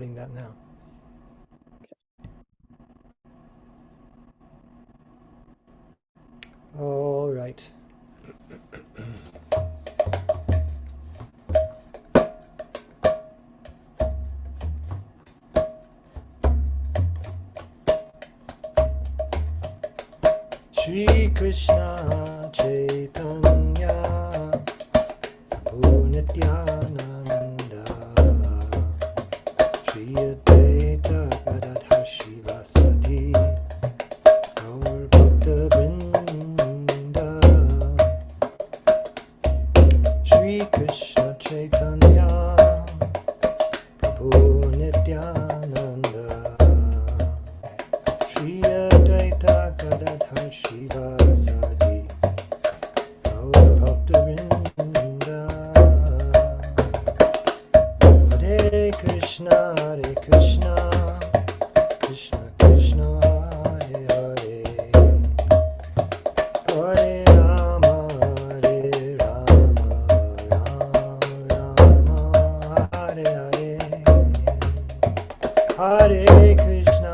starting that now. All right. Shri Krishna Chaitanya Prabhu Nityananda Shri Advaita Gadadhar Shivasati Gaur Bhakta Vrinda Shri Krishna Chaitanya Prabhu Nityananda Shri Advaita Gadadhar Shivasati Gaur Bhakta Vrinda Hare Krishna Krishna Krishna Hare Hare Hare Rama Rama Rama Hare Hare Hare Krishna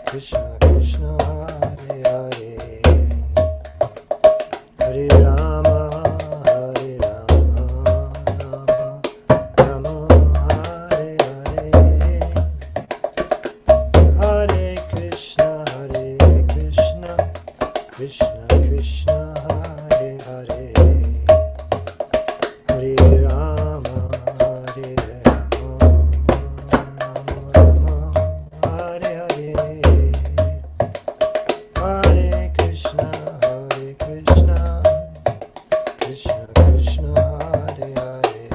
Krishna Krishna Hare Hare Hare Rama Rama Hare Hare Hare Krishna Krishna Krishna Hare Hare Hare Rama Rama Hare Hare Hare Krishna Krishna Krishna Hare Hare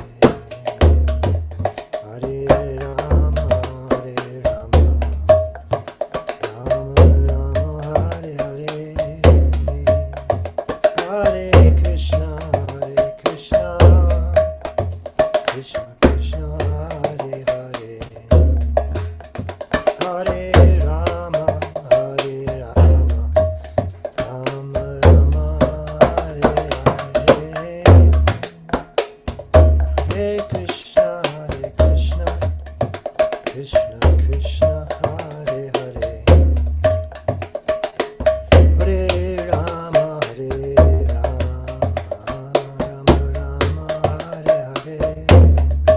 Hare Rama Rama Rama Hare Hare Hare Krishna Krishna Krishna Hare Hare Hare Rama Rama Rama Hare Hare Hare Krishna Krishna Krishna Hare Hare Hare Rama Rama Rama Hare Hare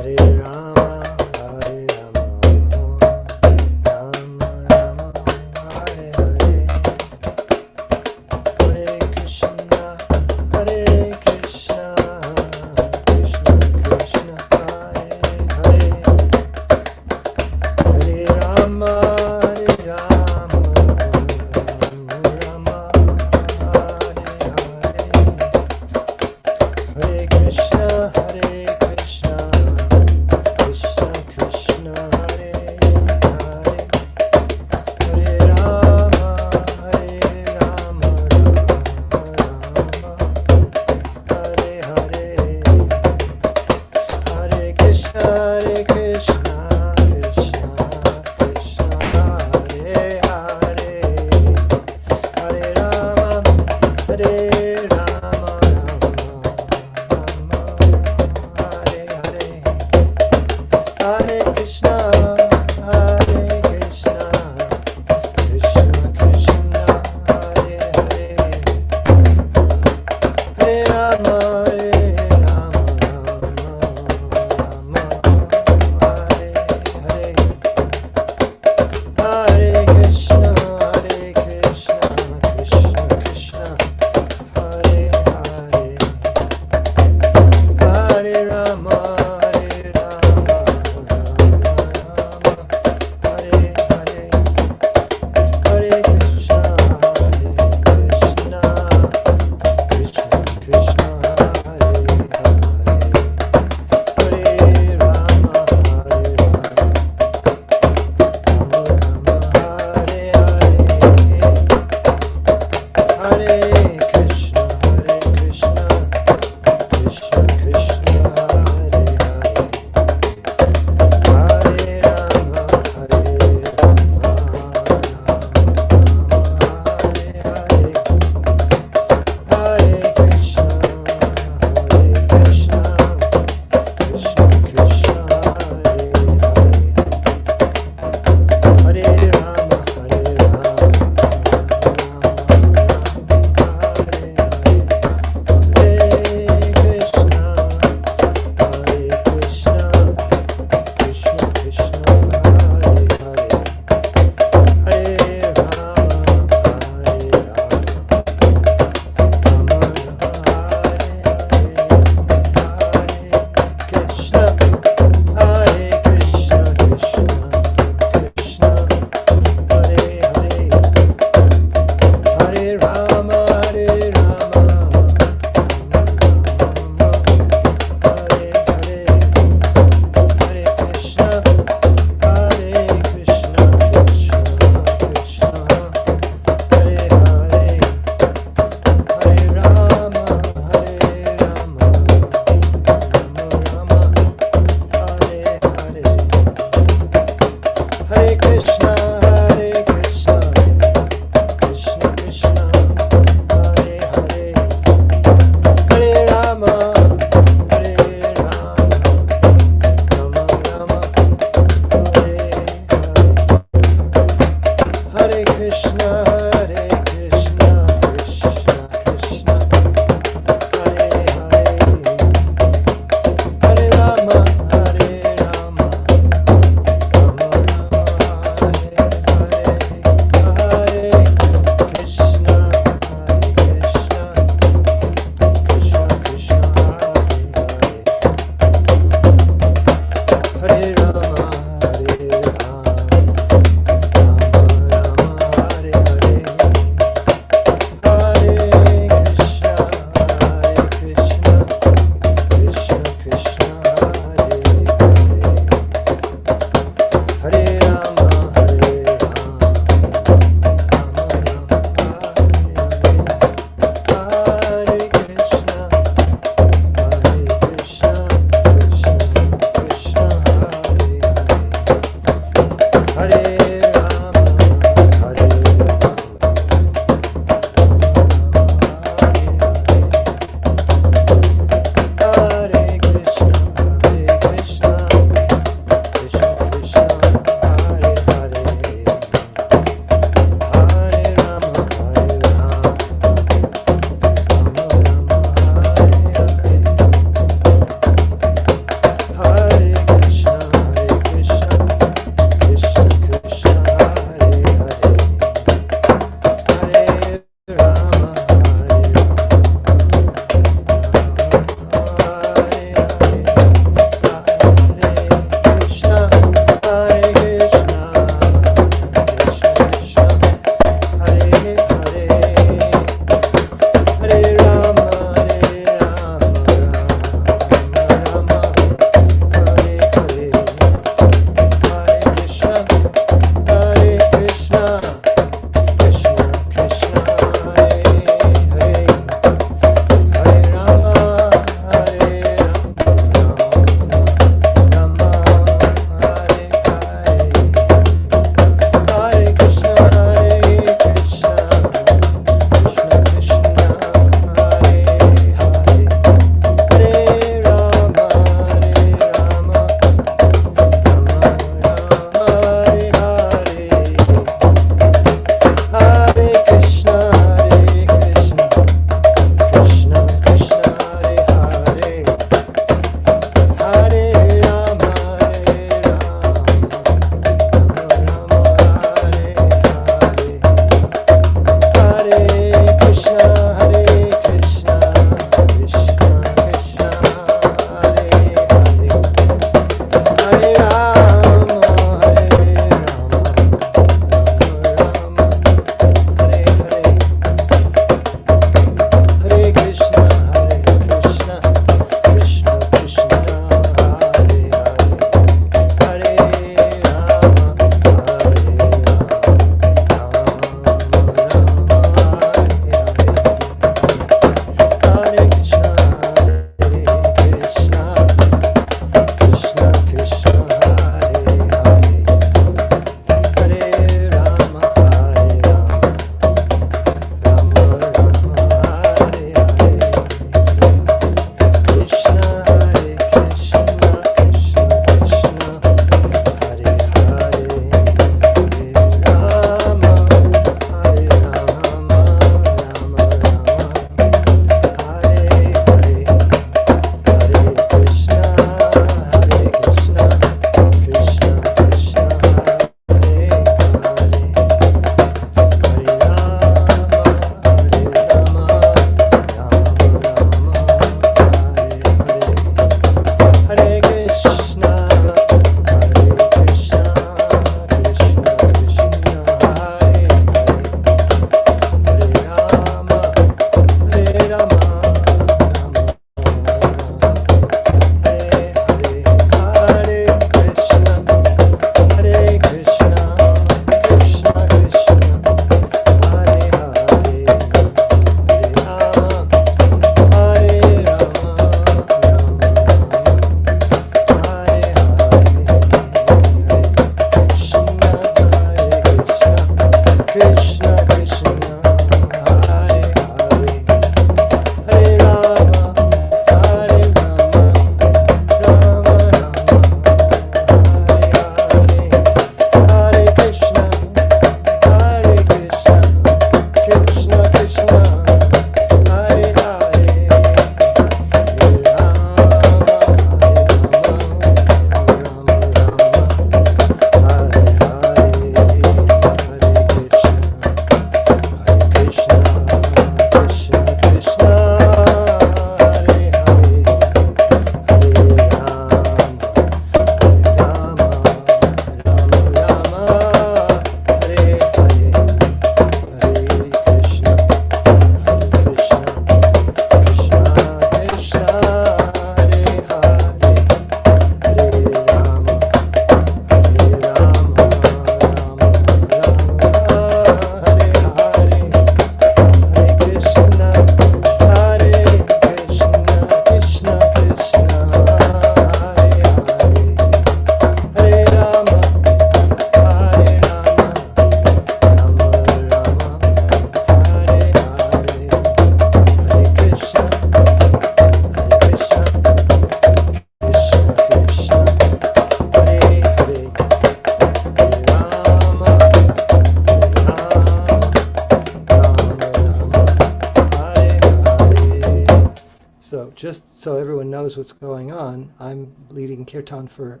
just so everyone knows what's going on, I'm leading kirtan for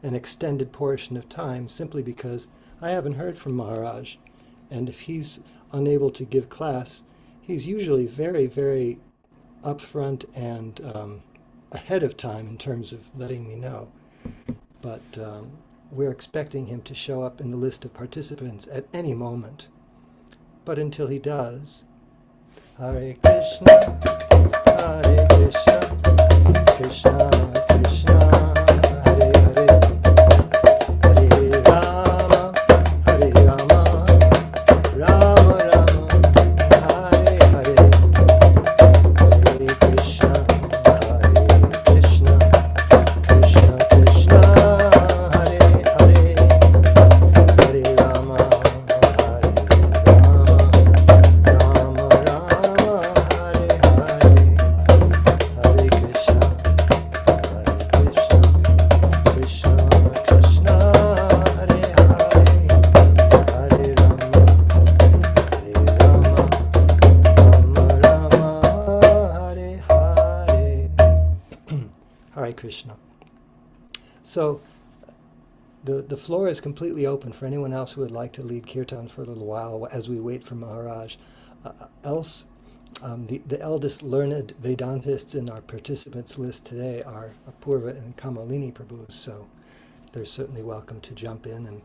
an extended portion of time simply because I haven't heard from Maharaj. And if he's unable to give class, he's usually very, very upfront and ahead of time in terms of letting me know. But we're expecting him to show up in the list of participants at any moment. But until he does, Hare Krishna, Hare Krishna, Krishna Krishna, Hare Hare, Hare Rama, Hare Rama, Rama Rama, Hare Hare, Hare Krishna, Hare Krishna, Krishna Krishna, Hare Hare, Hare Rama, Hare Rama, Rama Rama, Hare Hare, Hare Krishna, Hare Krishna, Krishna Krishna, Hare Hare, Hare Rama, Hare Rama, Rama Rama, Hare Hare. Hare Krishna. So the floor is completely open for anyone else who would like to lead kirtan for a little while as we wait for Maharaj. Else, the eldest learned Vedantists in our participants list today are Apurva and Kamalini Prabhus, so they're certainly welcome to jump in and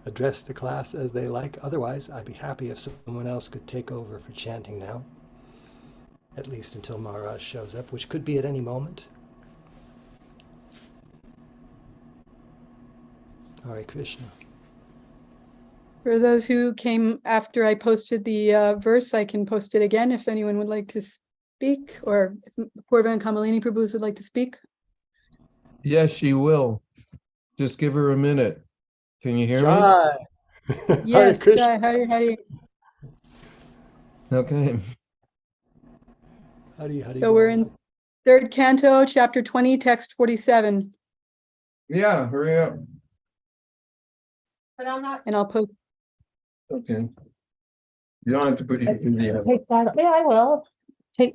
address the class as they like. Otherwise, I'd be happy if someone else could take over for chanting now, at least until Maharaj shows up, which could be at any moment. Hare Krishna. For those who came after I posted the verse, I can post it again if anyone would like to speak, or if Purva and Kamalini Prabhus would like to speak. Yes, she will. Just give her a minute. Can you hear me? Jai! Yes, Krishna. Jai, Hare. Okay. Hare So we're in third canto, chapter 20, text 47. Yeah, hurry up. But I'm not. And I'll post. Okay. You don't have to put your video. Take that. Yeah, I will.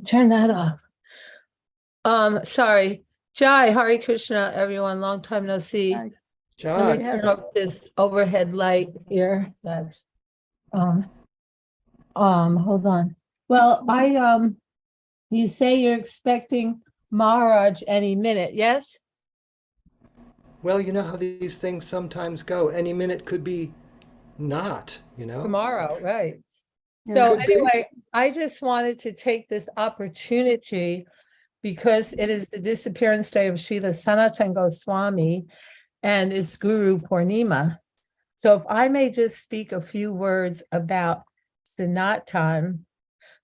Turn that off. Sorry. Jai, Hare Krishna, everyone. Long time no see. Jai. Jai. Let me turn off this overhead light here. That's hold on. Well, you say you're expecting Maharaj any minute, yes? Well, you know how these things sometimes go. Any minute could be not, Tomorrow, right. Yeah. So Could be. anyway, I just wanted to take this opportunity because it is the disappearance day of Srila Sanatana Goswami and it's Guru Purnima. So if I may just speak a few words about Sanatana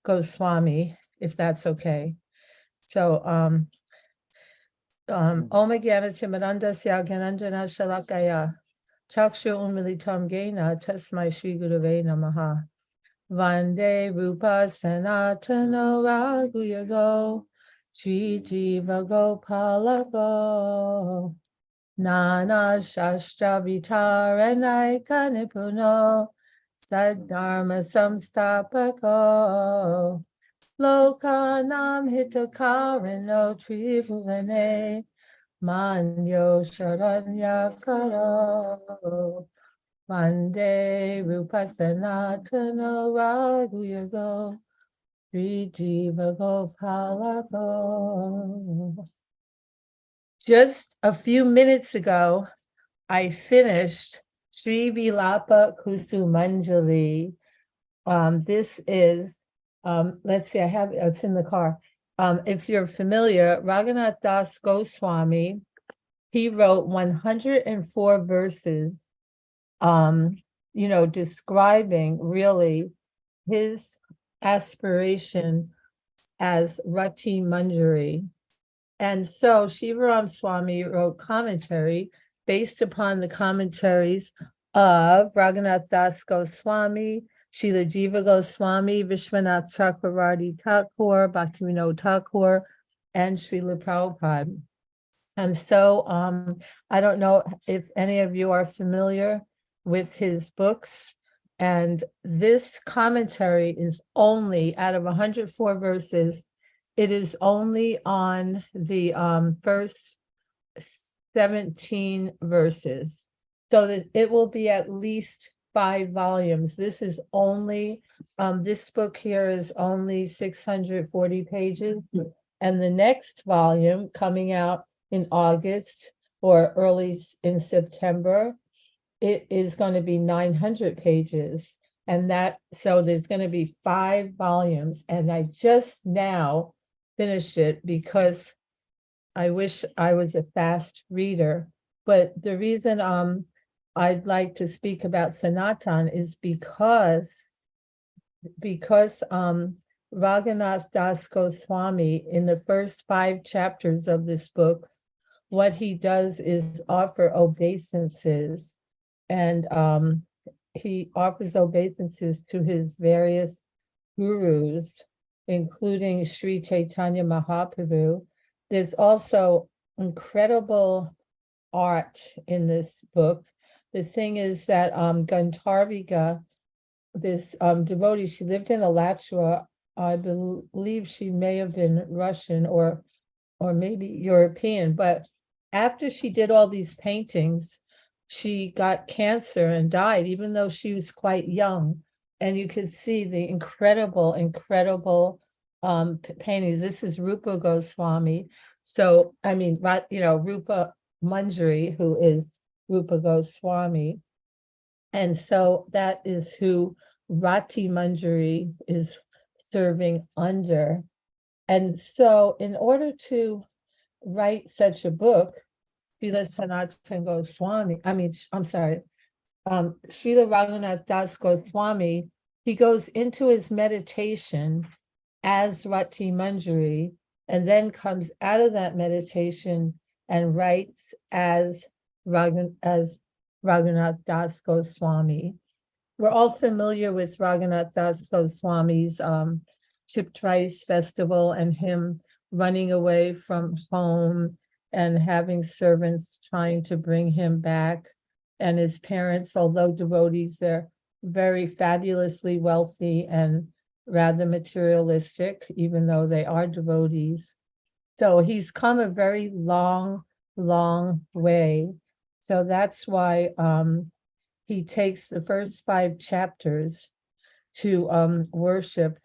Goswami, if that's okay. So Om Gyana Chimarandasya Gyananjana Shalakaya Chakshu Unmilitam Gena Tasmai Shri Gurave Namaha Vande Rupa Sanatana Raghuyago Shri Jiva Gopalago Nana Shastra Vitaranai Nipuno Sadharma Samstapako Lokanam Hitakarano Tribhuvane Manyo Sharanyakaro Vande Rupa Sanatana Raghuyago Sri Jiva Gopalago. Just a few minutes ago, I finished Sri Vilapa Kusumanjali. This is, let's see, it's in the car. If you're familiar, Raghunath Das Goswami, he wrote 104 verses, describing really his aspiration as Rati Manjari. And so Shivaram Swami wrote commentary based upon the commentaries of Raghunath Das Goswami, Srila Jiva Goswami, Vishwanath Chakravarti Thakur, Bhaktivinoda Thakur, and Srila Prabhupada. And so I don't know if any of you are familiar with his books. And this commentary is only, out of 104 verses, it is only on the first 17 verses. So that it will be at least 5 volumes. This is only, this book here is only 640 pages. And the next volume coming out in August or early in September, it is going to be 900 pages. And that, so there's going to be 5 volumes. And I just now finished it because I wish I was a fast reader. But the reason I'd like to speak about Sanatana is because Raghunath Das Goswami, in the first 5 chapters of this book, what he does is offer obeisances, and he offers obeisances to his various gurus, including Sri Chaitanya Mahaprabhu. There's also incredible art in this book. The thing is that Gandharvika, this devotee, she lived in Alachua. I believe she may have been Russian or maybe European, but after she did all these paintings, she got cancer and died, even though she was quite young. And you could see the incredible paintings. This is Rupa Goswami. So, I mean, Rupa Manjari, who is Rupa Goswami. And so that is who Rati Manjari is serving under. And so in order to write such a book, Srila Sanatana Goswami, Srila Raghunath Das Goswami, he goes into his meditation as Rati Manjari, and then comes out of that meditation and writes as Raghunath Das Goswami. We're all familiar with Raghunath Das Goswami's Chipped Rice Festival and him running away from home and having servants trying to bring him back. And his parents, although devotees, they're very fabulously wealthy and rather materialistic, even though they are devotees. So he's come a very long way. So that's why he takes the first 5 chapters to worship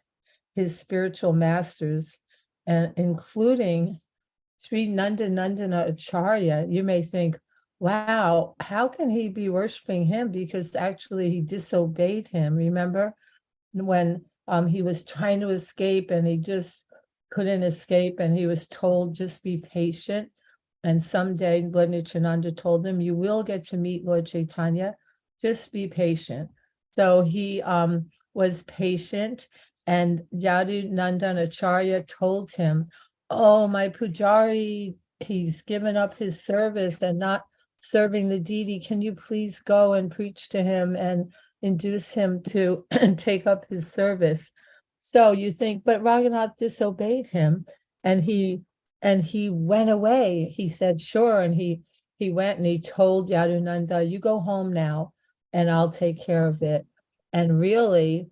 his spiritual masters, and including Sri Nandana Acharya. You may think, wow, how can he be worshiping him? Because actually he disobeyed him. Remember when he was trying to escape and he just couldn't escape, and he was told, just be patient. And someday Lord Nityananda told him, you will get to meet Lord Chaitanya, just be patient. So he was patient, and Yadu Nandan Acharya told him, oh, my pujari, he's given up his service and not serving the deity. Can you please go and preach to him and induce him to take up his service? So you think, but Raghunath disobeyed him, and he went away. He said, sure. And he went and he told Yadunanda, you go home now and I'll take care of it. And really,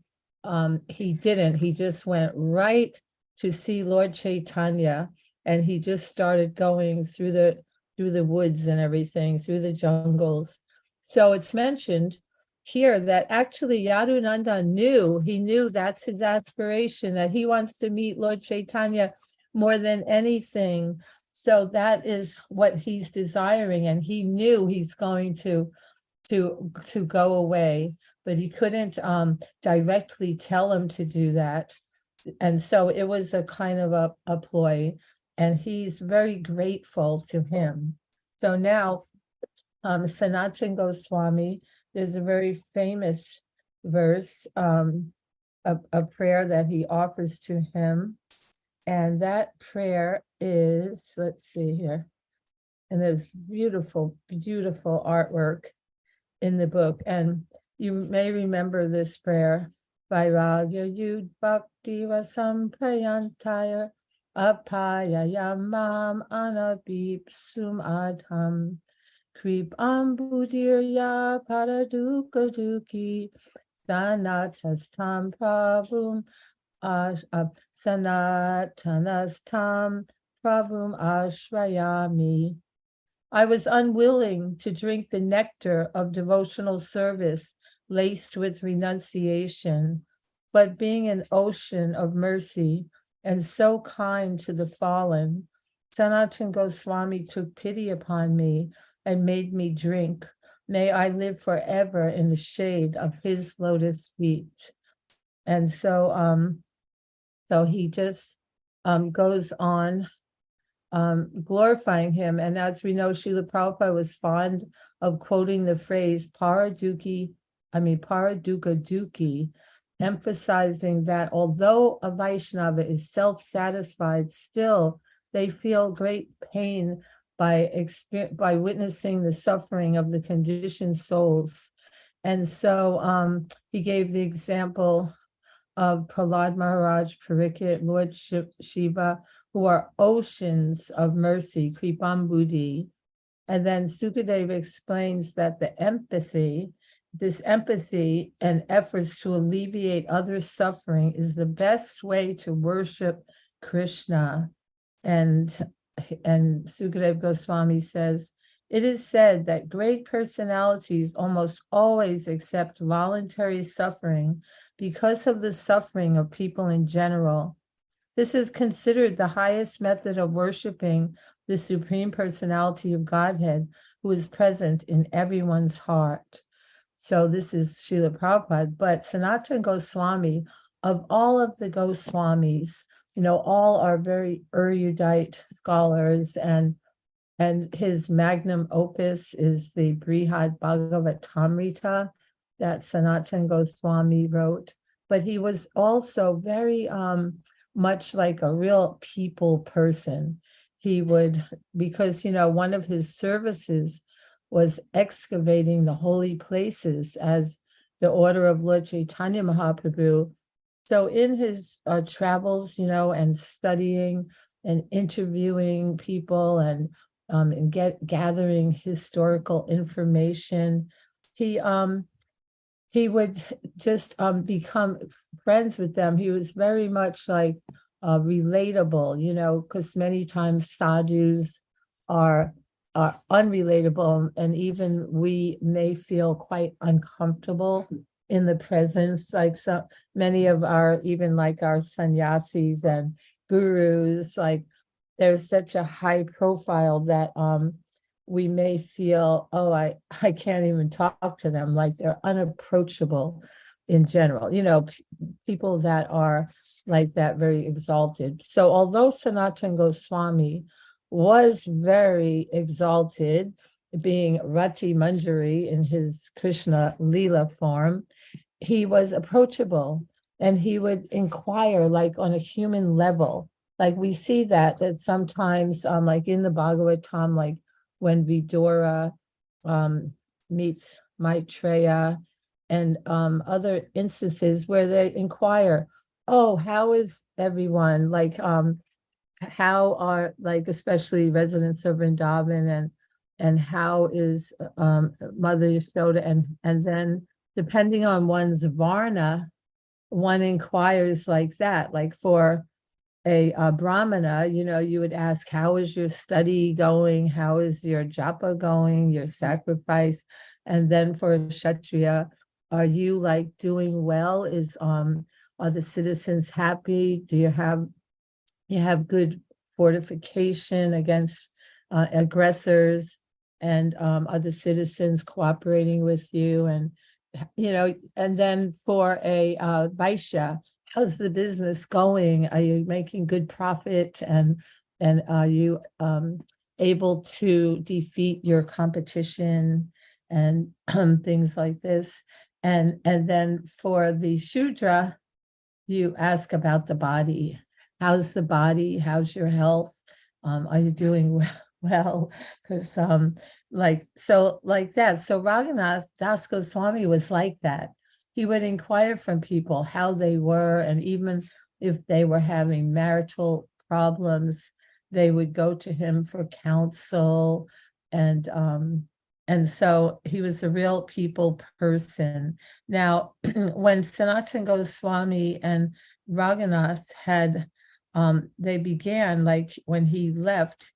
he didn't. He just went right to see Lord Chaitanya, and he just started going through the woods and everything, through the jungles. So it's mentioned here that actually Yadunanda knew that's his aspiration, that he wants to meet Lord Chaitanya more than anything. So that is what he's desiring, and he knew he's going to go away, but he couldn't directly tell him to do that. And so it was a kind of a ploy, and he's very grateful to him. So now Sanatana Goswami, there's a very famous verse, a prayer that he offers to him. And that prayer is, let's see here, and there's beautiful artwork in the book. And you may remember this prayer. Vairagya yud bhakti vasam prayantaya apaya yamam anabipsum adham krip ambudirya paradukaduki sanatastam prabhum Sanatanastam Prabhum Ashrayami. I was unwilling to drink the nectar of devotional service laced with renunciation, but being an ocean of mercy and so kind to the fallen, Sanatana Goswami took pity upon me and made me drink. May I live forever in the shade of his lotus feet. And so he just goes on glorifying him. And as we know, Srila Prabhupada was fond of quoting the phrase Paraduka Duki, emphasizing that although a Vaishnava is self-satisfied, still they feel great pain by witnessing the suffering of the conditioned souls. And so he gave the example of Prahlad Maharaj, Parikshit, Lord Shiva, who are oceans of mercy, Kripam Buddhi. And then Sukadeva explains that this empathy and efforts to alleviate others' suffering is the best way to worship Krishna. And Sukadeva Goswami says, it is said that great personalities almost always accept voluntary suffering because of the suffering of people in general. This is considered the highest method of worshiping the Supreme Personality of Godhead, who is present in everyone's heart. So this is Srila Prabhupada, but Sanatana Goswami, of all of the Goswamis, all are very erudite scholars, and his magnum opus is the Brihad Bhagavatamrita that Sanatana Goswami wrote. But he was also very much like a real people person. He would, because, one of his services was excavating the holy places as the order of Lord Chaitanya Mahaprabhu. So in his travels, and studying and interviewing people and gathering historical information, he would just become friends with them. He was very much like relatable, because many times sadhus are unrelatable, and even we may feel quite uncomfortable in the presence, like so many of our, even like our sannyasis and gurus, like there's such a high profile that we may feel, oh, I can't even talk to them, like they're unapproachable in general, people that are like that, very exalted. So although Sanatana Goswami was very exalted, being Rati Manjari in his Krishna Leela form, he was approachable, and he would inquire like on a human level. Like we see that sometimes like in the Bhagavatam, like when Vidura meets Maitreya, and other instances where they inquire, oh, how is everyone? Like how are, like, especially residents of Vrindavan, and how is Mother Yashoda, and then depending on one's varna, one inquires like that. Like for a brahmana, you would ask, how is your study going? How is your japa going, your sacrifice? And then for a kshatriya, are you like doing well? Are the citizens happy? Do you have good fortification against aggressors? And are the citizens cooperating with you? And and then for a Vaishya, how's the business going? Are you making good profit? And are you able to defeat your competition, and things like this? And then for the Shudra, you ask about the body. How's the body? How's your health? Are you doing well? Because like that. So Raghunath Das Goswami was like that. He would inquire from people how they were, and even if they were having marital problems, they would go to him for counsel. And And so he was a real people person. Now, when Sanatana Goswami and Raghunath had, they began, like when he left,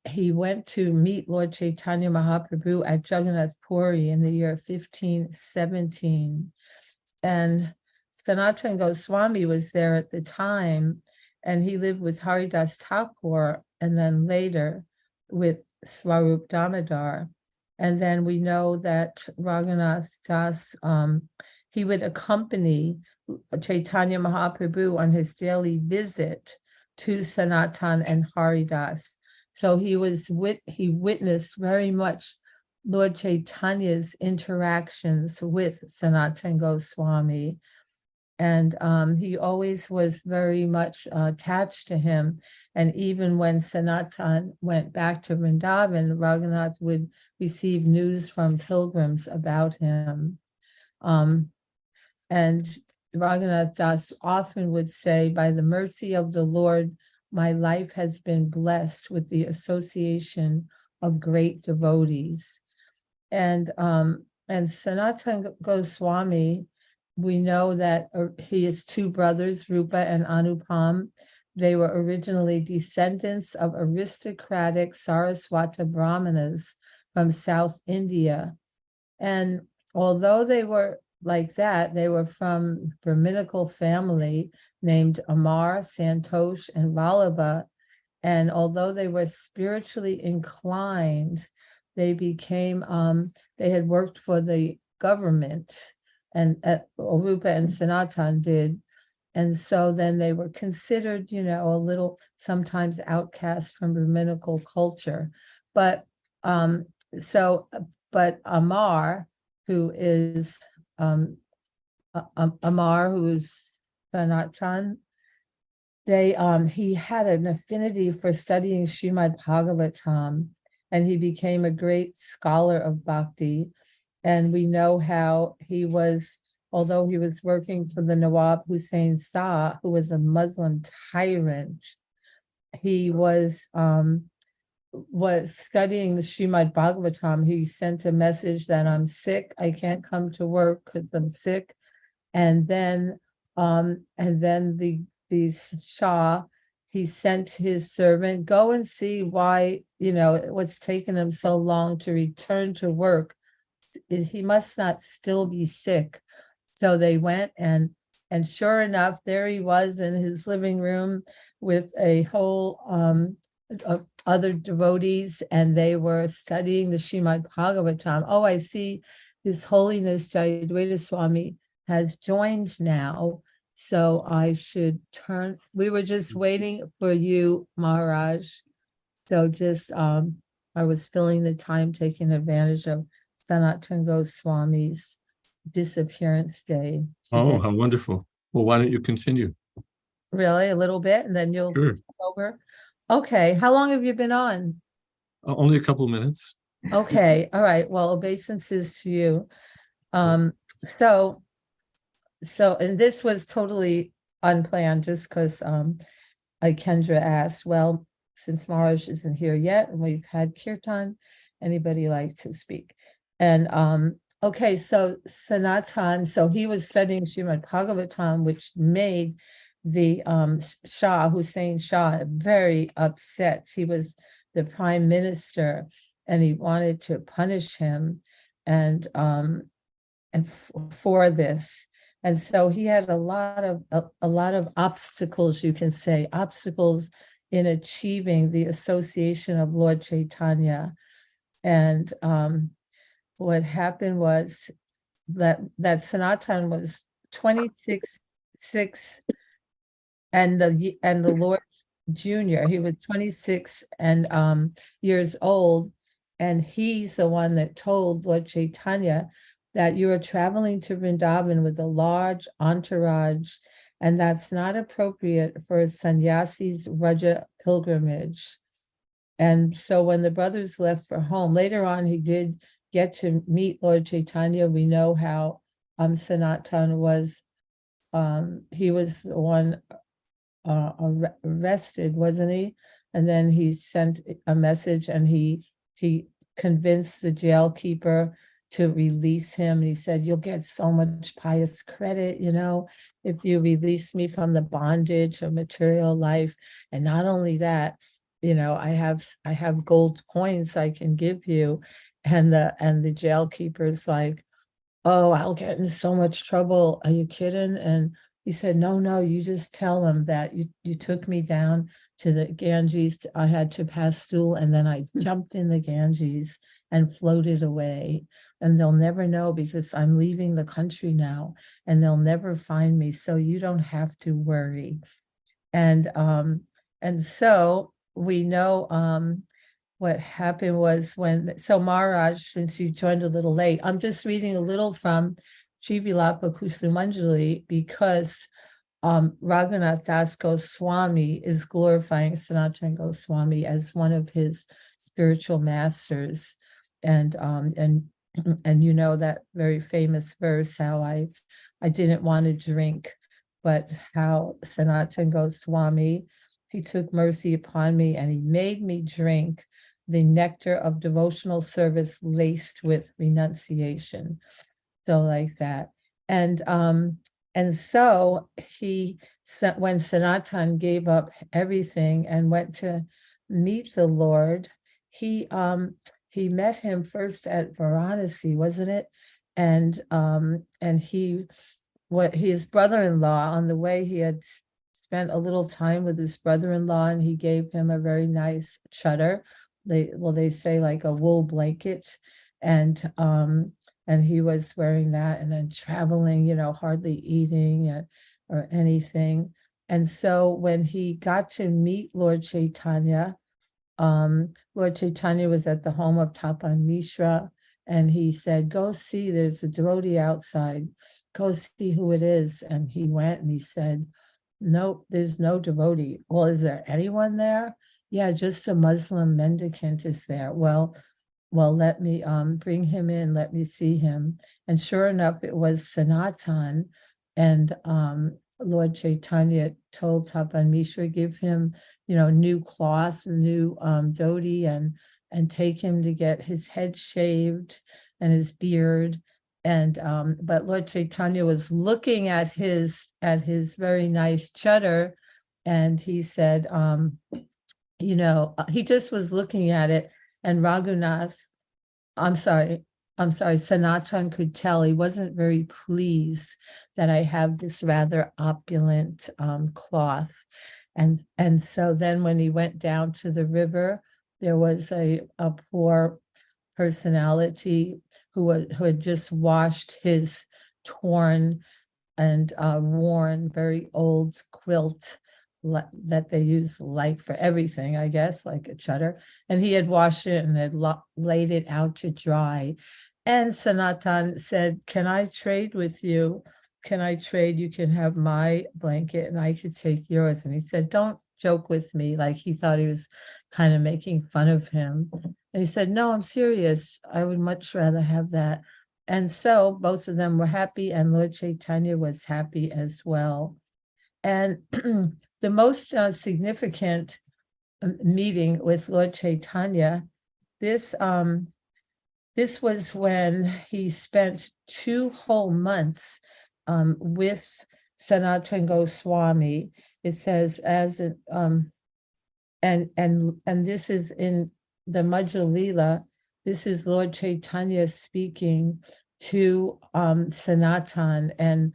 he went to meet Lord Chaitanya Mahaprabhu at Jagannath Puri in the year 1517. And Sanatana Goswami was there at the time, and he lived with Haridas Thakur, and then later with Swarup Damodar. And then we know that Raghunath Das, he would accompany Chaitanya Mahaprabhu on his daily visit to Sanatan and Haridas. So he witnessed very much Lord Chaitanya's interactions with Sanatana Goswami. And he always was very much attached to him. And even when Sanatan went back to Vrindavan, Raghunath would receive news from pilgrims about him. And Raghunath Das often would say, by the mercy of the Lord, my life has been blessed with the association of great devotees. And Sanatana Goswami, we know that he has two brothers, Rupa and Anupam. They were originally descendants of aristocratic Saraswata Brahmanas from South India. And although they were like that, they were from a Brahminical family named Amar, Santosh, and Vallabha. And although they were spiritually inclined, they became, they had worked for the government, and Rupa and Sanatan did. And so then they were considered, a little sometimes outcast from Brahminical culture. But Amar, who is Amar, who's Sanatan, he had an affinity for studying Srimad Bhagavatam, and he became a great scholar of bhakti. And we know how he was, although he was working for the Nawab Hussain Shah, who was a Muslim tyrant, he was studying the Srimad Bhagavatam. He sent a message that I'm sick, I can't come to work because I'm sick. And then the Shah, he sent his servant, go and see why, what's taken him so long to return to work. Is he must not still be sick. So they went, and sure enough, there he was in his living room with a whole of other devotees, and they were studying the Srimad Bhagavatam. Oh, I see His Holiness Jayadvaita Swami has joined now. So I should turn, we were just waiting for you, Maharaj. So just, I was filling the time, taking advantage of Sanatana Goswami's disappearance day Oh, today. how wonderful. Well, why don't you continue? Really, a little bit, and then you'll Sure. skip over. Okay, how long have you been on? Only a couple of minutes. Okay, all right, well, obeisances to you. So, and this was totally unplanned, just because Kendra asked, well, since Maharaj isn't here yet, and we've had kirtan, anybody like to speak? And okay, so Sanatan, so he was studying Srimad Bhagavatam, which made the Shah, Hussain Shah, very upset. He was the prime minister, and he wanted to punish him, and for this. And so he had a lot of obstacles, you can say, obstacles in achieving the association of Lord Chaitanya. And what happened was that Sanatan was 26, and the Lord's junior. He was 26 and years old, and he's the one that told Lord Chaitanya that you are traveling to Vrindavan with a large entourage, and that's not appropriate for a sannyasi's Raja pilgrimage. And so when the brothers left for home, later on, he did get to meet Lord Chaitanya. We know how Sanatan was, he was the one arrested, wasn't he? And then he sent a message, and he convinced the jail keeper to release him. And he said, you'll get so much pious credit, if you release me from the bondage of material life. And not only that, I have gold coins I can give you. And the jail keeper's like, oh, I'll get in so much trouble. Are you kidding? And he said, no, you just tell him that you took me down to the Ganges. I had to pass stool, and then I jumped in the Ganges and floated away. And they'll never know because I'm leaving the country now, and they'll never find me. So you don't have to worry. And so we know what happened was so Maharaj, since you joined a little late, I'm just reading a little from Srivilapa Kusumanjali because Raghunath Das Goswami is glorifying Sanatana Goswami as one of his spiritual masters. And that very famous verse, how I didn't want to drink, but how Sanatana Goswami, he took mercy upon me and he made me drink the nectar of devotional service laced with renunciation. So like that. And so when Sanatan gave up everything and went to meet the Lord, he met him first at Varanasi, wasn't it? And his brother-in-law, on the way, he had spent a little time with his brother-in-law, and he gave him a very nice chadar. They say like a wool blanket, and he was wearing that, and then traveling, hardly eating or anything. And so when he got to meet Lord Chaitanya, Lord Chaitanya was at the home of Tapan Mishra, and he said, go see, there's a devotee outside, go see who it is. And he went and he said, nope, there's no devotee. Well, is there anyone there? Yeah, just a Muslim mendicant is there. Well, let me bring him in, let me see him. And sure enough, it was Sanatan. And Lord Chaitanya told Tapan Mishra, give him, new cloth, new dhoti, and take him to get his head shaved and his beard. And but Lord Chaitanya was looking at his very nice chadar, and he said, he just was looking at it, and Sanatan could tell he wasn't very pleased that I have this rather opulent cloth. And so then when he went down to the river, there was a poor personality who had just washed his torn and worn, very old quilt that they use like for everything, I guess, like a chadar. And he had washed it and had laid it out to dry. And Sanatan said, can I trade with you? Can I trade? You can have my blanket and I could take yours. And he said, don't joke with me. Like he thought he was kind of making fun of him. And he said, no, I'm serious. I would much rather have that. And so both of them were happy, and Lord Chaitanya was happy as well. And the most significant meeting with Lord Chaitanya, this was when he spent 2 whole months with Sanatana Goswami. It says and this is in the Madhya Lila. This is Lord Chaitanya speaking to Sanatan and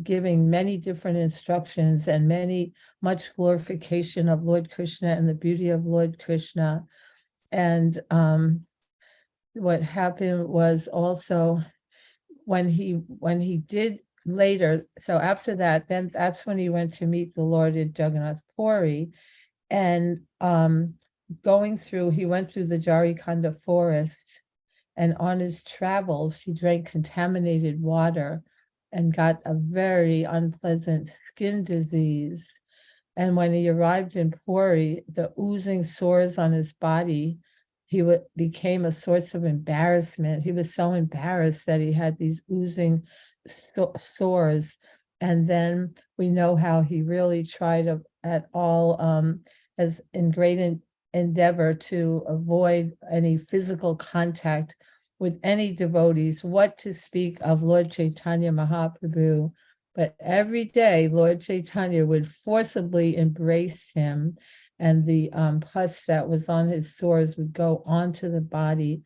giving many different instructions and much glorification of Lord Krishna and the beauty of Lord Krishna. And what happened was also when he did later, so after that, then that's when he went to meet the Lord at Jagannath Puri. And he went through the Jarikhanda forest, and on his travels, he drank contaminated water and got a very unpleasant skin disease. And when he arrived in Puri, the oozing sores on his body, became a source of embarrassment. He was so embarrassed that he had these oozing sores. And then we know how he really tried at all, as in great endeavor to avoid any physical contact with any devotees, what to speak of Lord Chaitanya Mahaprabhu. But every day, Lord Chaitanya would forcibly embrace him, and the pus that was on his sores would go onto the body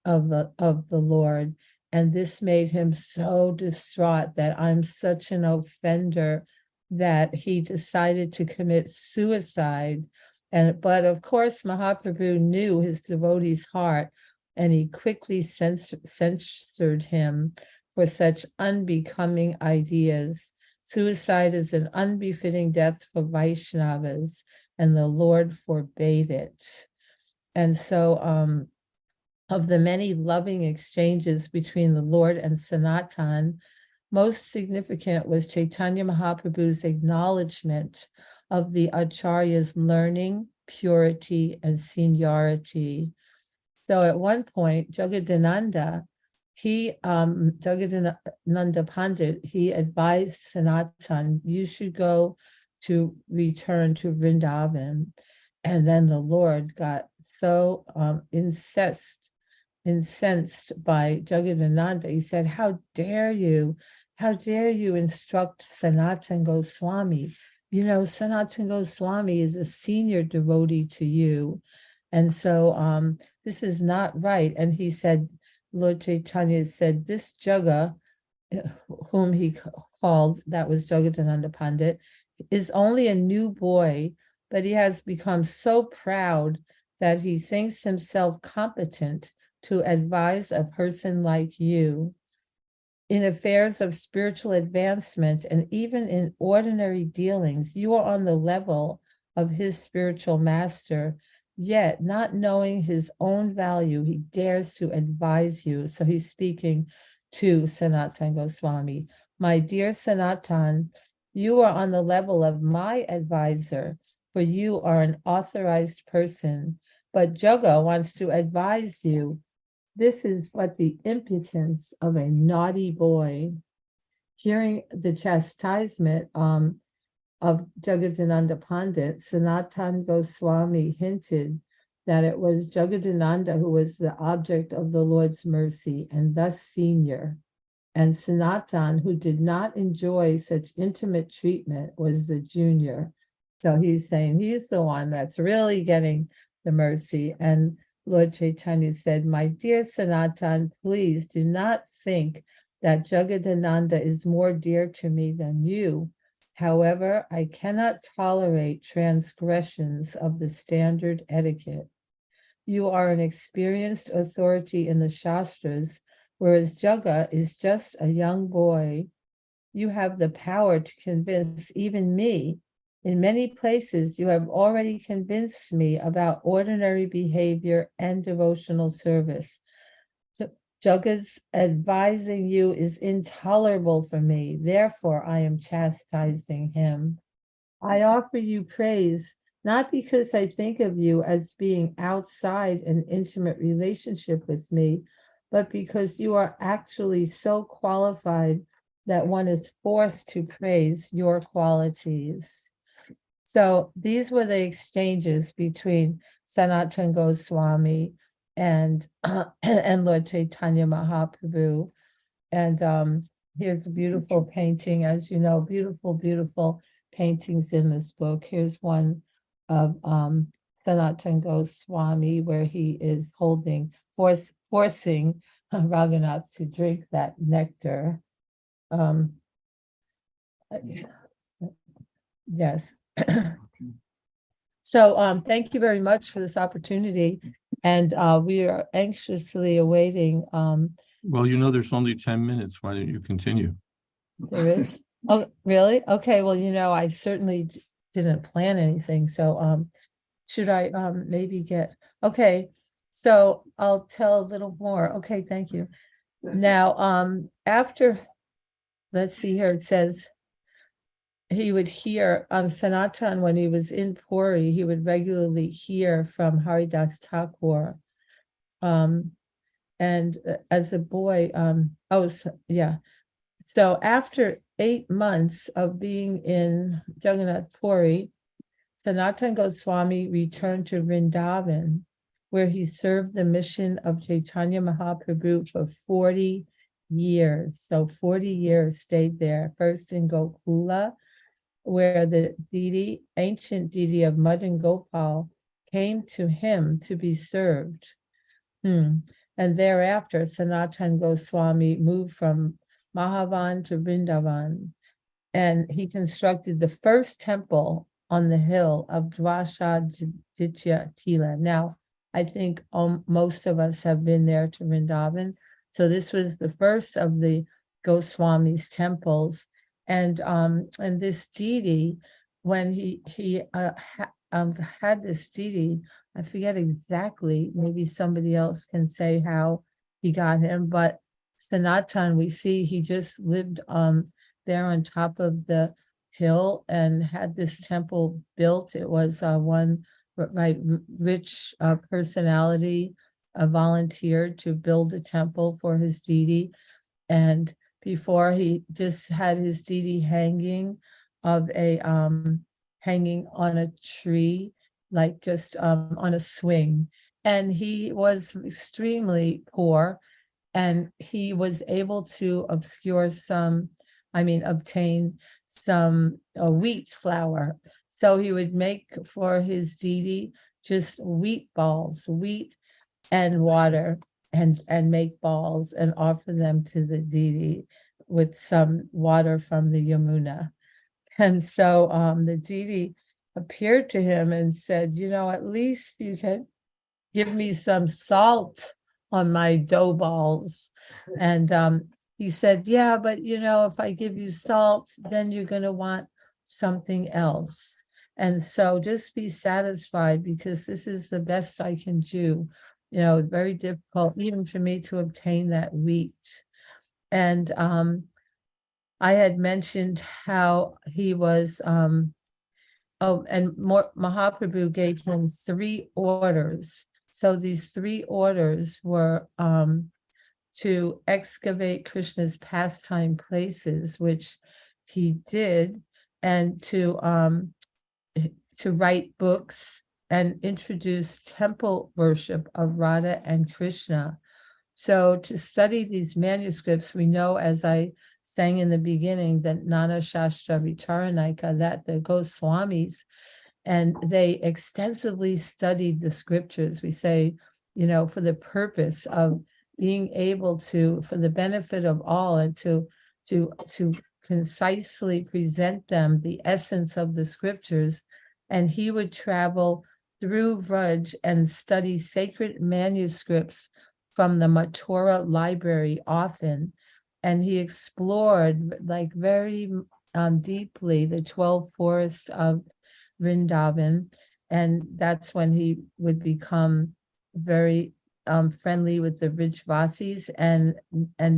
of the Lord. And this made him so distraught that I'm such an offender that he decided to commit suicide. But of course, Mahaprabhu knew his devotee's heart, and he quickly censored him for such unbecoming ideas. Suicide is an unbefitting death for Vaishnavas, and the Lord forbade it. And so, of the many loving exchanges between the Lord and Sanatan, most significant was Chaitanya Mahaprabhu's acknowledgement of the Acharya's learning, purity, and seniority. So at one point, Jagadananda Pandit, he advised Sanatan, you should go to return to Vrindavan. And then the Lord got so incensed by Jagadananda. He said, how dare you instruct Sanatan Goswami? You know, Sanatan Goswami is a senior devotee to you. And so this is not right. And he said, Lord Chaitanya said, this Jaga, whom he called, that was Jagadananda Pandit, is only a new boy, but he has become so proud that he thinks himself competent to advise a person like you. In affairs of spiritual advancement and even in ordinary dealings, you are on the level of his spiritual master, yet not knowing his own value, he dares to advise you. So he's speaking to Sanatan Goswami. My dear Sanatan, you are on the level of my advisor, for you are an authorized person, but Jaga wants to advise you. This is but the impotence of a naughty boy. Hearing the chastisement of Jagadananda Pandit, Sanatan Goswami hinted that it was Jagadananda who was the object of the Lord's mercy and thus senior. And Sanatan, who did not enjoy such intimate treatment, was the junior. So he's saying he's the one that's really getting the mercy. And Lord Chaitanya said, my dear Sanatan, please do not think that Jagadananda is more dear to me than you. However, I cannot tolerate transgressions of the standard etiquette. You are an experienced authority in the Shastras, whereas Jaga is just a young boy. You have the power to convince even me. In many places, you have already convinced me about ordinary behavior and devotional service. Jaga's advising you is intolerable for me. Therefore, I am chastising him. I offer you praise, not because I think of you as being outside an intimate relationship with me, but because you are actually so qualified that one is forced to praise your qualities. So these were the exchanges between Sanatana Goswami and Lord Chaitanya Mahaprabhu. And here's a beautiful painting, as you know, beautiful paintings in this book. Here's one of Sanatana Goswami where he is forcing Raghunath to drink that nectar. Yes. So thank you very much for this opportunity. And we are anxiously awaiting. Well, you know, there's only 10 minutes. Why don't you continue? There is. Oh, really? Okay. Well, you know, I certainly didn't plan anything. So should I maybe get, okay. So I'll tell a little more. Okay, thank you. Now, after, let's see here, it says, he would hear Sanatan when he was in Puri, he would regularly hear from Haridas Thakur. And as a boy, so after 8 months of being in Jagannath Puri, Sanatana Goswami returned to Vrindavan, where he served the mission of Chaitanya Mahaprabhu for 40 years. So 40 years stayed there, first in Gokula, where the deity, ancient deity of Madan Gopal, came to him to be served. And thereafter, Sanatana Goswami moved from Mahavan to Vrindavan, and he constructed the first temple on the hill of Dvashaditya Tila. Now, I think most of us have been there to Vrindavan. So this was the first of the Goswami's temples. And this deity, when he had this deity, I forget exactly, maybe somebody else can say how he got him, but Sanatan, we see he just lived there on top of the hill and had this temple built. It was one rich personality volunteered to build a temple for his deity. And before, he just had his deity hanging hanging on a tree, like just on a swing. And he was extremely poor, and he was able to obtain some wheat flour. So he would make for his deity just wheat balls, wheat and water, and make balls and offer them to the deity with some water from the Yamuna. And so the deity appeared to him and said, at least you can give me some salt on my dough balls. And he said, yeah, but if I give you salt, then you're going to want something else. And so just be satisfied, because this is the best I can do. Very difficult even for me to obtain that wheat. And I had mentioned how he was, Mahaprabhu gave him 3 orders. So these 3 orders were to excavate Krishna's pastime places, which he did, and to write books and introduce temple worship of Radha and Krishna. So to study these manuscripts, we know, as I sang in the beginning, that Nana Shastra Vicharanika, that the Goswamis, and they extensively studied the scriptures. We say, for the purpose of being able to, for the benefit of all, and to concisely present them the essence of the scriptures. And he would travel through Vraj and study sacred manuscripts from the Mathura library often. And he explored very deeply the 12 forests of Vrindavan. And that's when he would become very friendly with the Vrijvasis. And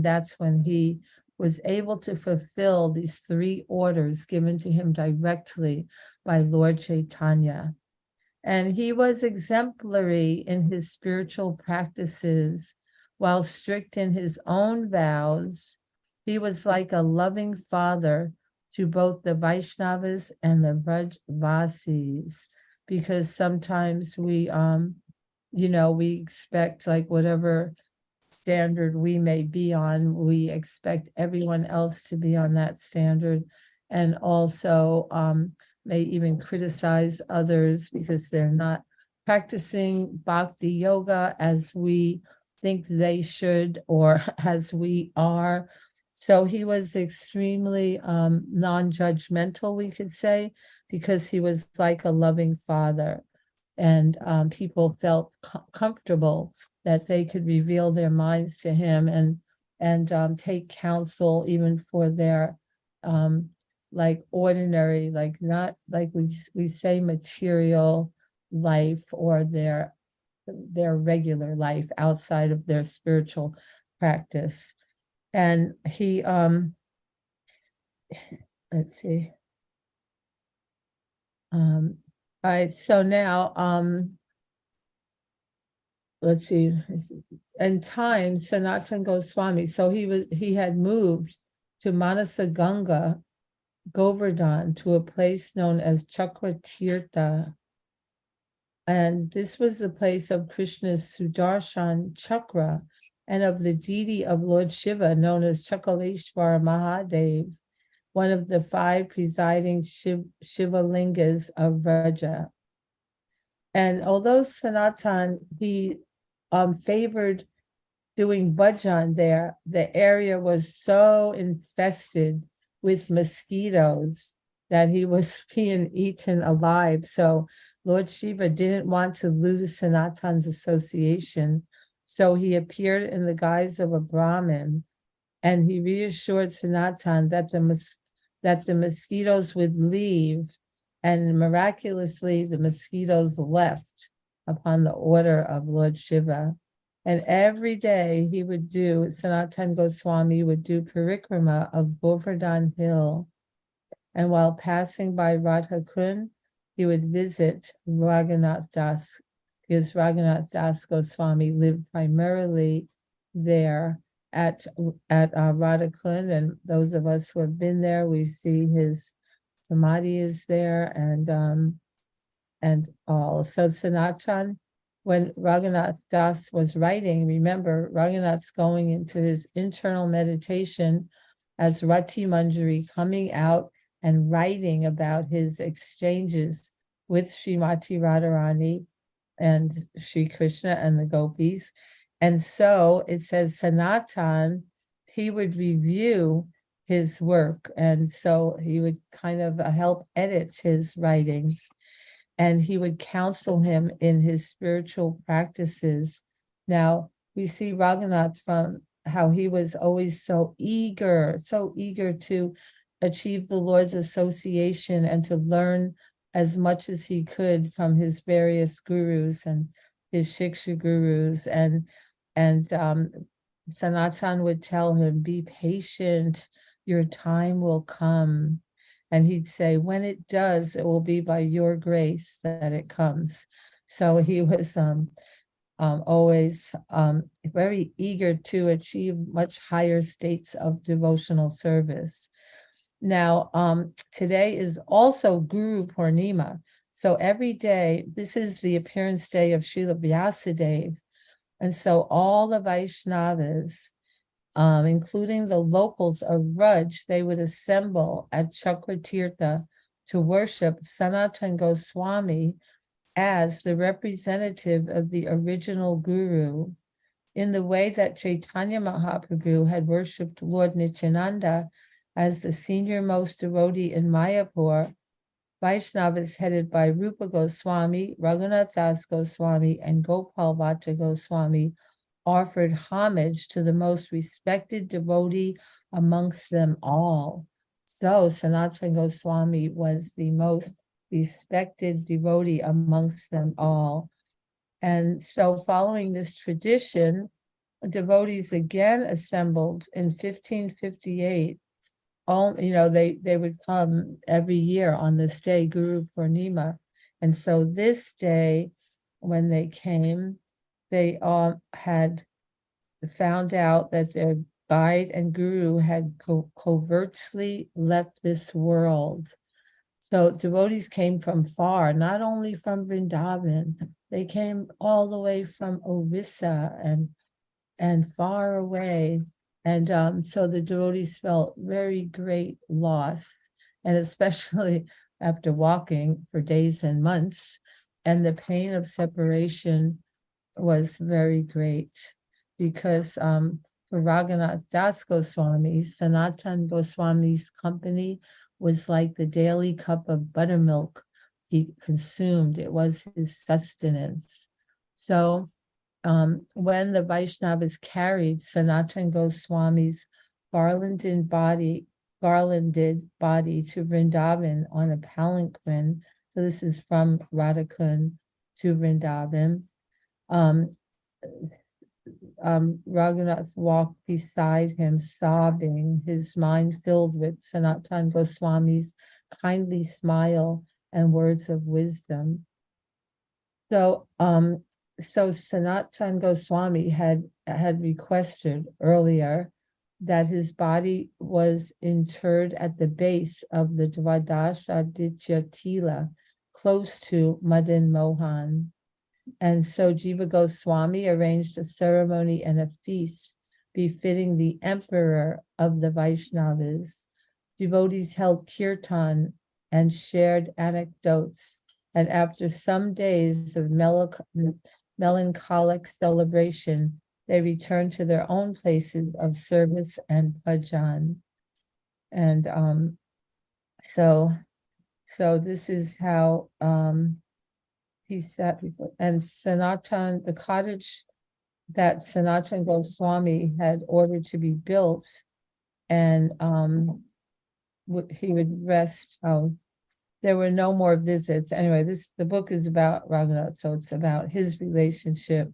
that's when he was able to fulfill these 3 orders given to him directly by Lord Chaitanya. And he was exemplary in his spiritual practices, while strict in his own vows. He was like a loving father to both the Vaishnavas and the Vrajvasis, because sometimes we expect, whatever standard we may be on, we expect everyone else to be on that standard, and also may even criticize others because they're not practicing bhakti yoga as we think they should, or as we are. So he was extremely non-judgmental, we could say, because he was like a loving father. And people felt comfortable that they could reveal their minds to him and take counsel even for their ordinary, not like we say material life, or their regular life outside of their spiritual practice. And he let's see. All right, so now let's see. In time, Sanatana Goswami, so he had moved to Manasa Ganga Govardhan to a place known as Chakratirtha. And this was the place of Krishna's Sudarshan Chakra and of the deity of Lord Shiva, known as Chakaleshwara Mahadev, one of the 5 presiding Shiva lingas of Vraja. And although Sanatan, he favored doing bhajan there, the area was so infested with mosquitoes that he was being eaten alive. So Lord Shiva didn't want to lose Sanatan's association. So he appeared in the guise of a Brahmin, and he reassured Sanatan that the mosquitoes would leave, and miraculously the mosquitoes left upon the order of Lord Shiva. And every day he would do, Sanatan Goswami would do parikrama of Govardhan Hill. And while passing by Radha Kund, he would visit Raghunath Das, because Raghunath Das Goswami lived primarily there at Radha Kund. And those of us who have been there, we see his samadhi is there and all. So Sanatan, when Raghunath Das was writing, remember, Raghunath's going into his internal meditation as Rati Manjari, coming out and writing about his exchanges with Srimati Radharani and Sri Krishna and the gopis. And so it says Sanatan, he would review his work. And so he would kind of help edit his writings. And he would counsel him in his spiritual practices. Now, we see Raghunath from how he was always so eager to achieve the Lord's association and to learn as much as he could from his various gurus and his Shiksha gurus. And Sanatan would tell him, be patient, your time will come. And he'd say, when it does, it will be by your grace that it comes. So he was always very eager to achieve much higher states of devotional service. Now, today is also Guru Purnima. So every day, this is the appearance day of Srila Vyasadeva. And so all the Vaishnavas, including the locals of Raj, they would assemble at Chakratirtha to worship Sanatana Goswami as the representative of the original Guru, in the way that Chaitanya Mahaprabhu had worshipped Lord Nityananda as the senior most devotee in Mayapur. Vaishnavas headed by Rupa Goswami, Raghunath Das Goswami, and Gopal Bhatta Goswami offered homage to the most respected devotee amongst them all. So Sanatana Goswami was the most respected devotee amongst them all. And so following this tradition, devotees again assembled in 1558. They would come every year on this day, Guru Purnima. And so this day, when they came, they had found out that their guide and guru had covertly left this world. So devotees came from far, not only from Vrindavan, they came all the way from Orissa and far away. And so the devotees felt very great loss, and especially after walking for days and months, and the pain of separation was very great, because for Raghunath Das Goswami, Sanatana Goswami's company was like the daily cup of buttermilk he consumed. It was his sustenance. So when the Vaishnavas carried Sanatana Goswami's garlanded body to Vrindavan on a palanquin, so this is from Radha Kund to Vrindavan, Raghunath walked beside him, sobbing, his mind filled with Sanatana Goswami's kindly smile and words of wisdom. So Sanatana Goswami had requested earlier that his body was interred at the base of the Dvadashaditya Tila, close to Madan Mohan. And so Jiva Goswami arranged a ceremony and a feast befitting the emperor of the Vaishnavas. Devotees held kirtan and shared anecdotes. And after some days of melancholic celebration, they returned to their own places of service and bhajan. And so this is how he sat before. And Sanatan, the cottage that Sanatan Goswami had ordered to be built, and he would rest. Oh, there were no more visits. Anyway, the book is about Raghunath, so it's about his relationship.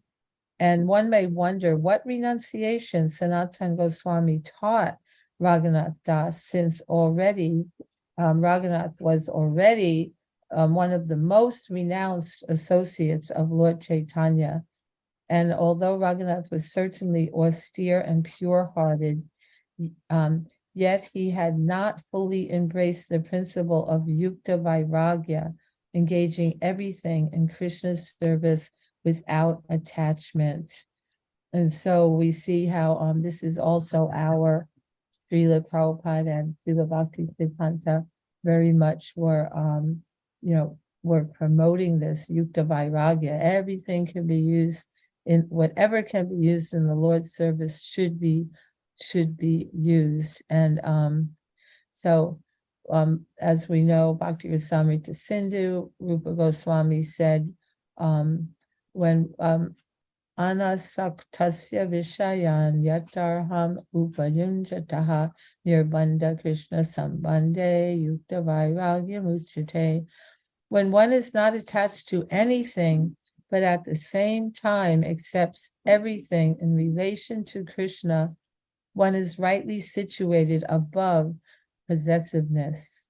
And one may wonder what renunciation Sanatan Goswami taught Raghunath Das, since already Raghunath was already one of the most renounced associates of Lord Chaitanya. And although Raghunath was certainly austere and pure-hearted, yet he had not fully embraced the principle of yukta vairagya, engaging everything in Krishna's service without attachment. And so we see how this is also our Srila Prabhupada and Srila Bhakti Siddhanta very much were, were promoting this yukta vairagya. Everything can be used in whatever can be used in the Lord's service should be used. And as we know, Bhakti Rasamrita Sindhu, Rupa Goswami said, when anasaktasya vishayan yatarham upayunjataha nirbandha Krishna sambandhe yukta vairagya muchate. When one is not attached to anything, but at the same time accepts everything in relation to Krishna, one is rightly situated above possessiveness.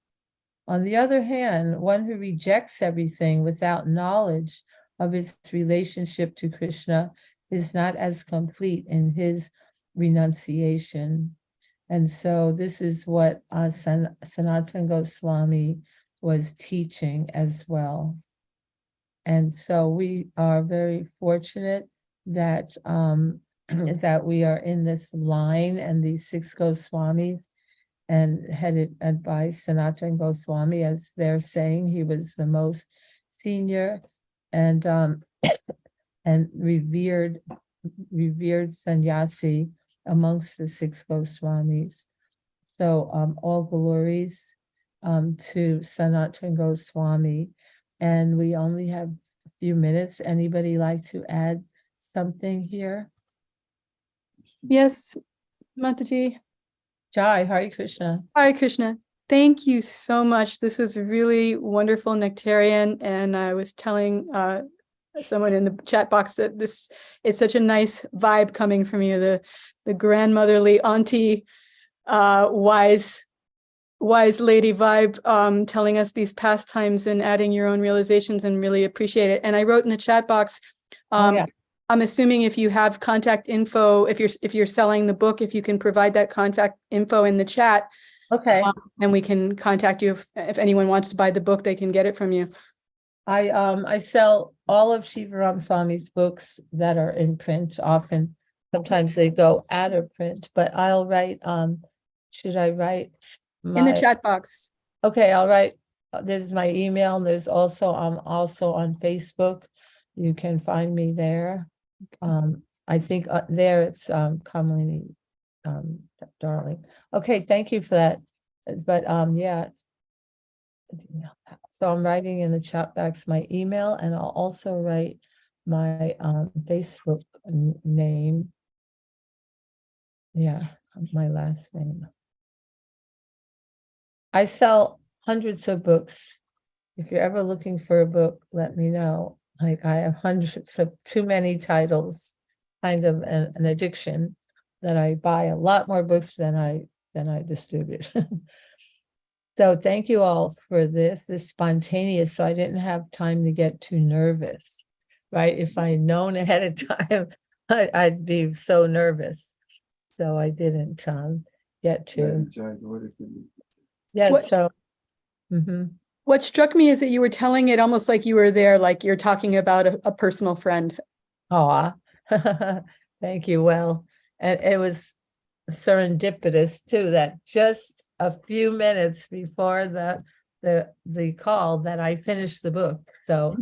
On the other hand, one who rejects everything without knowledge of its relationship to Krishna is not as complete in his renunciation. And so this is what Sanatana Goswami was teaching as well. And so we are very fortunate that that we are in this line and these 6 Goswamis, and headed by Sanatana Goswami, as they're saying, he was the most senior and and revered sannyasi amongst the 6 Goswamis. So all glories to Sanatana Goswami. And we only have a few minutes. Anybody like to add something here? Yes, Mataji. Jai, Hare Krishna. Hare Krishna. Thank you so much. This was really wonderful, Nectarian. And I was telling someone in the chat box that it's such a nice vibe coming from you, the grandmotherly auntie, wise lady vibe, telling us these pastimes and adding your own realizations, and really appreciate it. And I wrote in the chat box, I'm assuming if you have contact info, if you're selling the book, if you can provide that contact info in the chat, Okay. and we can contact you if anyone wants to buy the book, they can get it from you. I sell all of Shivaram Swami's books that are in print. Often, sometimes they go out of print, but I'll write. Should I write In the chat box? Okay, I'll write. There's my email. And there's also I'm also on Facebook. You can find me there. I think there it's Kamalini, darling. Okay, thank you for that. But yeah. So I'm writing in the chat box my email, and I'll also write my Facebook name. Yeah, my last name. I sell hundreds of books. If you're ever looking for a book, let me know. Like, I have hundreds of too many titles, kind of an addiction, that I buy a lot more books than I distribute. So thank you all for this spontaneous, so I didn't have time to get too nervous, right? If I'd known ahead of time, I'd be so nervous. so I didn't get to. Yeah, What- so. Mhm. What struck me is that you were telling it almost like you were there, like you're talking about a personal friend. Aw, thank you. Well, and it was serendipitous too, that just a few minutes before the call that I finished the book. So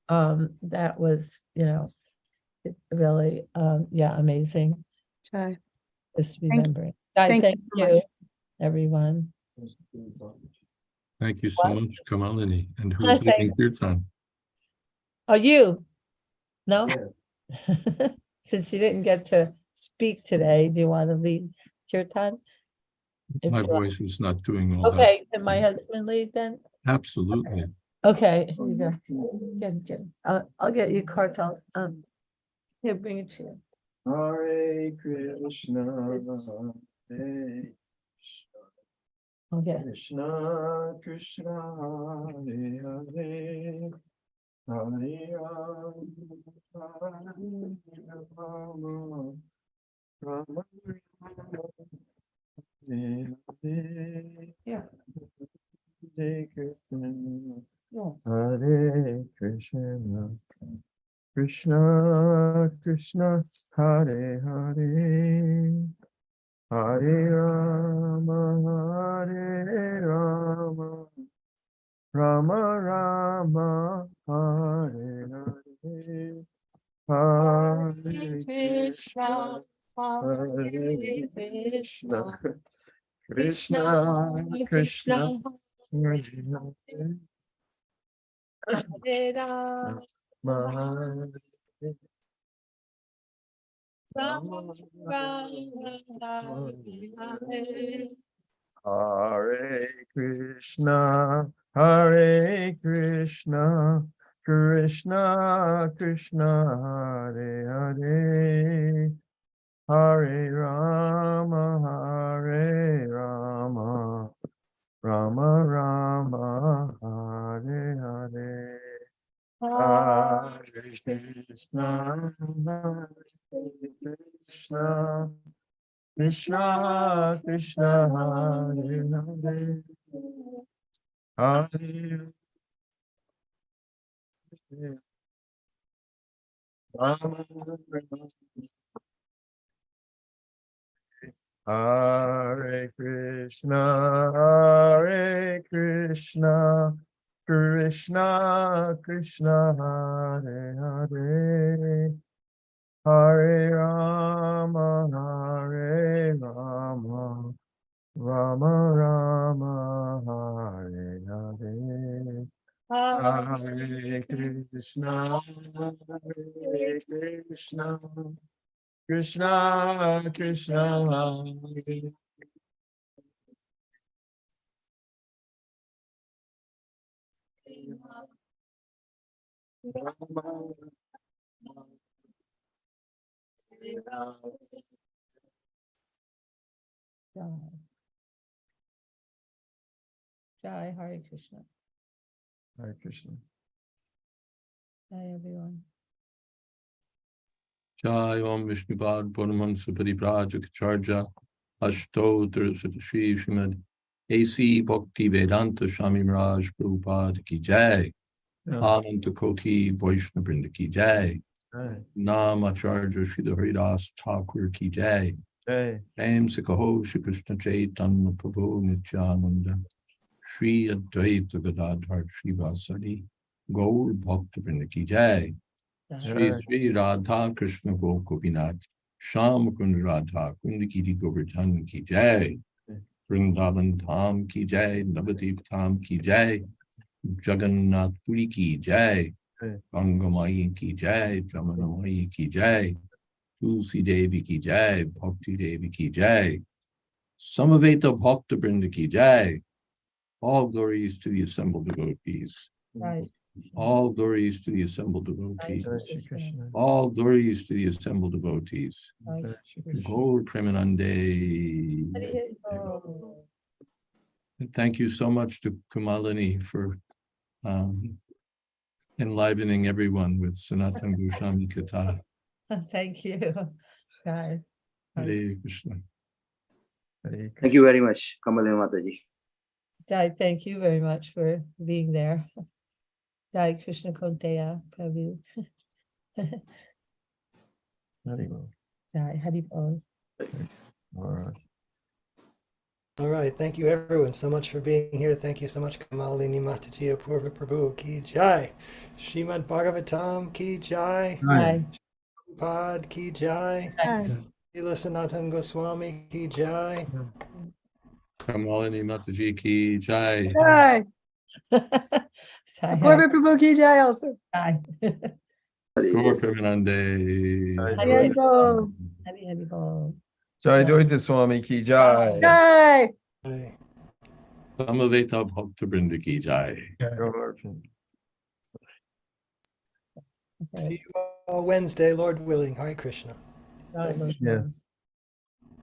that was, it really yeah, amazing. Jai. Just Thank- remembering. I thank you thank so you, much. everyone. Thank you so What? much, Kamalini. And Hi, who's thank- leading Kirtan? Oh, you? No? Since you didn't get to speak today, do you want to lead kirtan? If My you like. voice was not doing all that. Okay, can my husband lead then? Absolutely. Okay, here you go. Good. I'll get you cartels. Here, bring it to you. Hare Krishna, Hare I'll get it. Krishna, Krishna, Hare Hare, Hare Rama, Hare Rama, Rama Hare Hare, Yeah. Hare Krishna, Yeah. Hare Krishna, Krishna, Krishna, Hare Hare, Hare Rama, Hare Rama, Rama Rama, Hare Hare, Hare Krishna, Hare Krishna, Krishna, Krishna, Hare Hare, Hare Rama, Hare Rama, Rama, Hare Hare Krishna, Hare Krishna, Krishna Krishna, Hare Hare, Hare Rama, Hare Rama, Rama Rama, Hare Hare. Hare Krishna, Hare Krishna, Krishna Krishna, Hare Hare, Hare Rama, Hare Krishna, Hare Krishna, Krishna Krishna, Hare Hare, Hare Rama, Hare Rama, Rama Rama, Hare Hare. Hare Krishna, Hare Krishna, Krishna Krishna, Hare Rama, Jai Hare Krishna. Hare Krishna. Hi, everyone. Jai Om Vishnupad Purnamamsa Parivrajaka Ashtotar Shri Srimad A.C. Bhakti Vedanta Swami Maharaj Prabhupada Ki Jai. Ananta Koti Vaishnava Vrinda Ki Jai. Nam Acharya Srila Haridas Thakur Ki Jai. Aim Sikaho Shri Krishna Chaitanya Prabhu Nityananda Shri Advaita Gadadhar Shri Vasadi Gaur Bhakta Vrinda Ki Jai. Shri Shri Radha Krishna Gopinath Sham Kund Radha Kund Giri Govardhan Ki Jai. Vrindavan Dham Ki Jai. Navadip Dham Ki Jai. Jagannath Puri Ki Jai. Gangamai Ki Jai. Jamunamai Ki Jai. Tulsi Devi Ki Jai. Bhakti Devi Ki Jai. Samaveta Bhakta Vrinda Ki Jai. All glories to the assembled devotees. Right. All glories to the assembled devotees. All glories to the assembled devotees. Gaur Premanande. And thank you so much to Kamalini for enlivening everyone with Sanatana Goswami Katha. Thank you. Jai. Hare Krishna. Hare Thank you very much, Kamala Mataji. Jai, thank you very much for being there. Jai Krishna Konteya Prabhu. Krishna. Jai Haribol. All right. All right. Thank you, everyone, so much for being here. Thank you so much, Kamalini Mataji Apurva Prabhu Ki Jai. Srimad Bhagavatam Ki Jai. Jai. Prabhupada Ki Jai. Srila Sanatana Goswami Ki Jai. Kamalini Mataji ki jai. Jai. Jai Apurva Prabhu ki jai also. Jai. Gaur Premanande. Jai Hari Jai Bol. Hari Haribol. Jai Dvaita Swami ki jai. Jai. Jai. Samaveta Bhakta Vrinda ki jai. Gaur- See you all Wednesday, Lord willing. Hare Krishna. Jai. Yes.